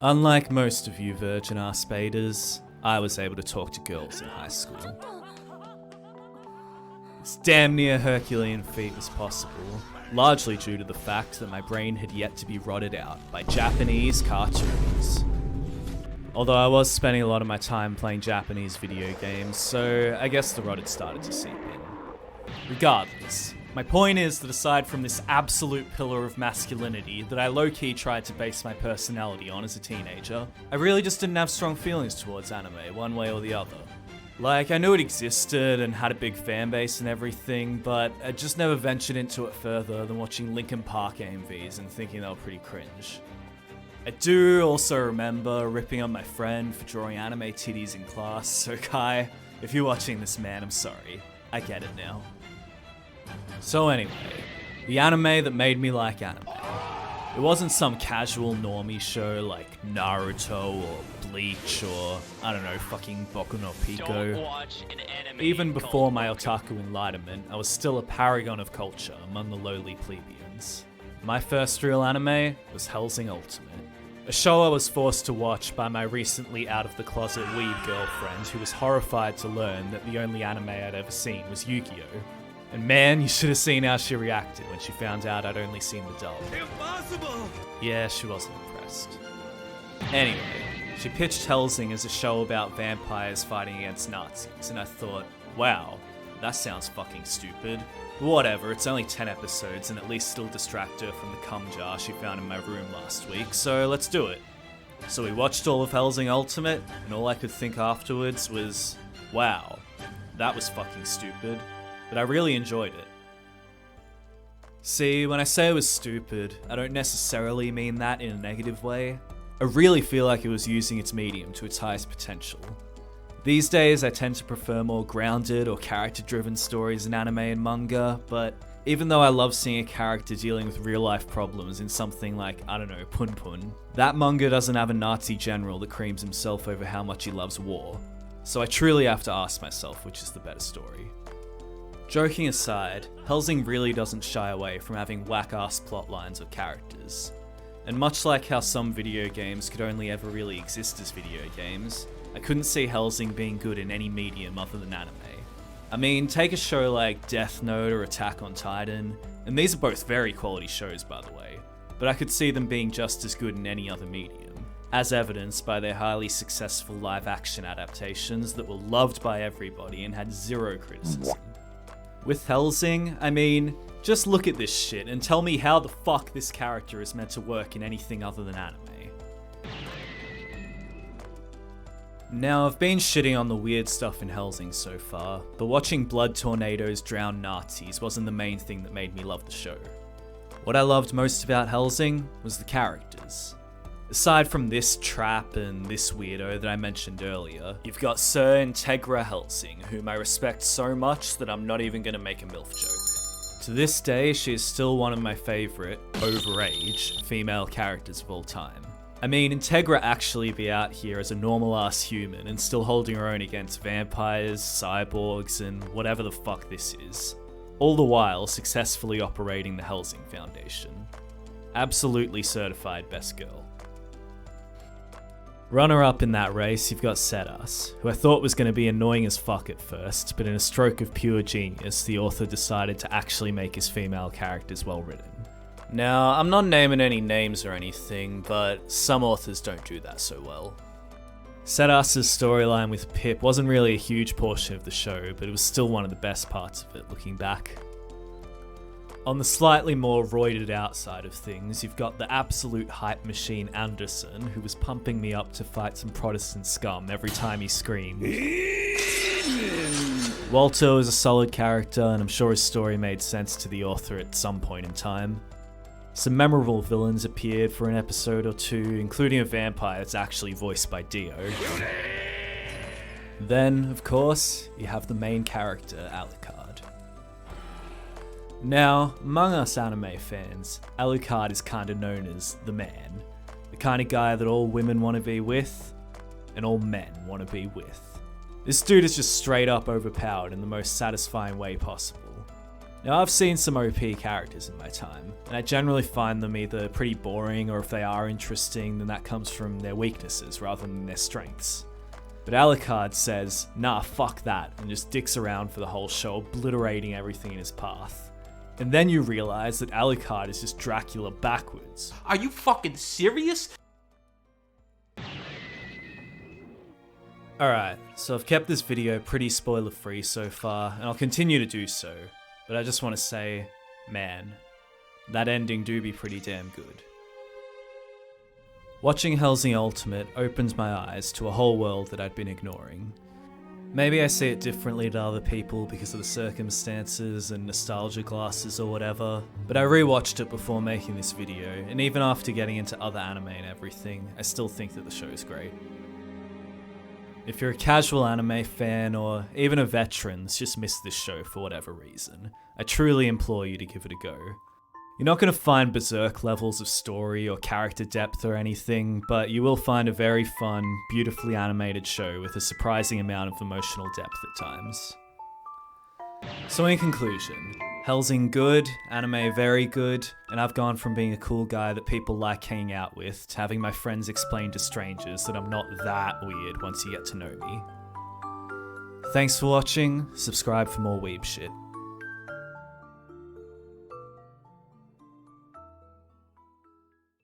Unlike most of you virgin-ass spaders, I was able to talk to girls in high school. This damn near Herculean feat was possible, largely due to the fact that my brain had yet to be rotted out by Japanese cartoons. Although I was spending a lot of my time playing Japanese video games, so I guess the rot had started to seep in. Regardless, my point is that aside from this absolute pillar of masculinity that I low-key tried to base my personality on as a teenager, I really just didn't have strong feelings towards anime, one way or the other. Like, I knew it existed and had a big fan base and everything, but I just never ventured into it further than watching Linkin Park AMVs and thinking they were pretty cringe. I do also remember ripping on my friend for drawing anime titties in class, so Kai, if you're watching this, man, I'm sorry. I get it now. So anyway, the anime that made me like anime. It wasn't some casual normie show like Naruto or Bleach or, I don't know, fucking Boku no Pico. Even before my otaku enlightenment, I was still a paragon of culture among the lowly plebeians. My first real anime was Hellsing Ultimate, a show I was forced to watch by my recently out-of-the-closet weed girlfriend who was horrified to learn that the only anime I'd ever seen was Yu-Gi-Oh! And man, you should have seen how she reacted when she found out I'd only seen the dub. Impossible! Yeah, she wasn't impressed. Anyway, she pitched Hellsing as a show about vampires fighting against Nazis, and I thought, wow, that sounds fucking stupid. Whatever, it's only 10 episodes, and at least it'll distract her from the cum jar she found in my room last week, so let's do it. So we watched all of Hellsing Ultimate, and all I could think afterwards was, wow, that was fucking stupid. But I really enjoyed it. See, when I say it was stupid, I don't necessarily mean that in a negative way. I really feel like it was using its medium to its highest potential. These days, I tend to prefer more grounded or character-driven stories in anime and manga, but even though I love seeing a character dealing with real-life problems in something like, I don't know, Pun Pun, that manga doesn't have a Nazi general that creams himself over how much he loves war. So I truly have to ask myself which is the better story. Joking aside, Hellsing really doesn't shy away from having whack-ass plotlines or characters. And much like how some video games could only ever really exist as video games, I couldn't see Hellsing being good in any medium other than anime. I mean, take a show like Death Note or Attack on Titan, and these are both very quality shows by the way, but I could see them being just as good in any other medium, as evidenced by their highly successful live-action adaptations that were loved by everybody and had zero criticism. With Hellsing, I mean, just look at this shit and tell me how the fuck this character is meant to work in anything other than anime. Now, I've been shitting on the weird stuff in Hellsing so far, but watching blood tornadoes drown Nazis wasn't the main thing that made me love the show. What I loved most about Hellsing was the characters. Aside from this trap and this weirdo that I mentioned earlier, you've got Sir Integra Hellsing, whom I respect so much that I'm not even gonna make a MILF joke. To this day, she is still one of my favourite, overage, female characters of all time. I mean, Integra actually be out here as a normal-ass human and still holding her own against vampires, cyborgs, and whatever the fuck this is. All the while successfully operating the Hellsing Foundation. Absolutely certified best girl. Runner-up in that race, you've got Sedas, who I thought was going to be annoying as fuck at first, but in a stroke of pure genius, the author decided to actually make his female characters well written. Now, I'm not naming any names or anything, but some authors don't do that so well. Sedas' storyline with Pip wasn't really a huge portion of the show, but it was still one of the best parts of it, looking back. On the slightly more roided out side of things, you've got the absolute hype machine Anderson, who was pumping me up to fight some Protestant scum every time he screamed. Walter was a solid character, and I'm sure his story made sense to the author at some point in time. Some memorable villains appeared for an episode or two, including a vampire that's actually voiced by Dio. Then, of course, you have the main character, Alucard. Now, among us anime fans, Alucard is kinda known as the man. The kind of guy that all women want to be with, and all men want to be with. This dude is just straight up overpowered in the most satisfying way possible. Now, I've seen some OP characters in my time, and I generally find them either pretty boring, or if they are interesting, then that comes from their weaknesses rather than their strengths. But Alucard says, nah, fuck that, and just dicks around for the whole show, obliterating everything in his path. And then you realize that Alucard is just Dracula backwards. Are you fucking serious? Alright, so I've kept this video pretty spoiler free so far, and I'll continue to do so. But I just want to say, man, that ending do be pretty damn good. Watching Hellsing Ultimate opened my eyes to a whole world that I'd been ignoring. Maybe I see it differently to other people because of the circumstances and nostalgia glasses or whatever, but I rewatched it before making this video, and even after getting into other anime and everything, I still think that the show is great. If you're a casual anime fan or even a veteran that's just missed this show for whatever reason, I truly implore you to give it a go. You're not going to find berserk levels of story or character depth or anything, but you will find a very fun, beautifully animated show with a surprising amount of emotional depth at times. So in conclusion, Hellsing good, anime very good, and I've gone from being a cool guy that people like hanging out with to having my friends explain to strangers that I'm not that weird once you get to know me. Thanks for watching, subscribe for more weeb shit.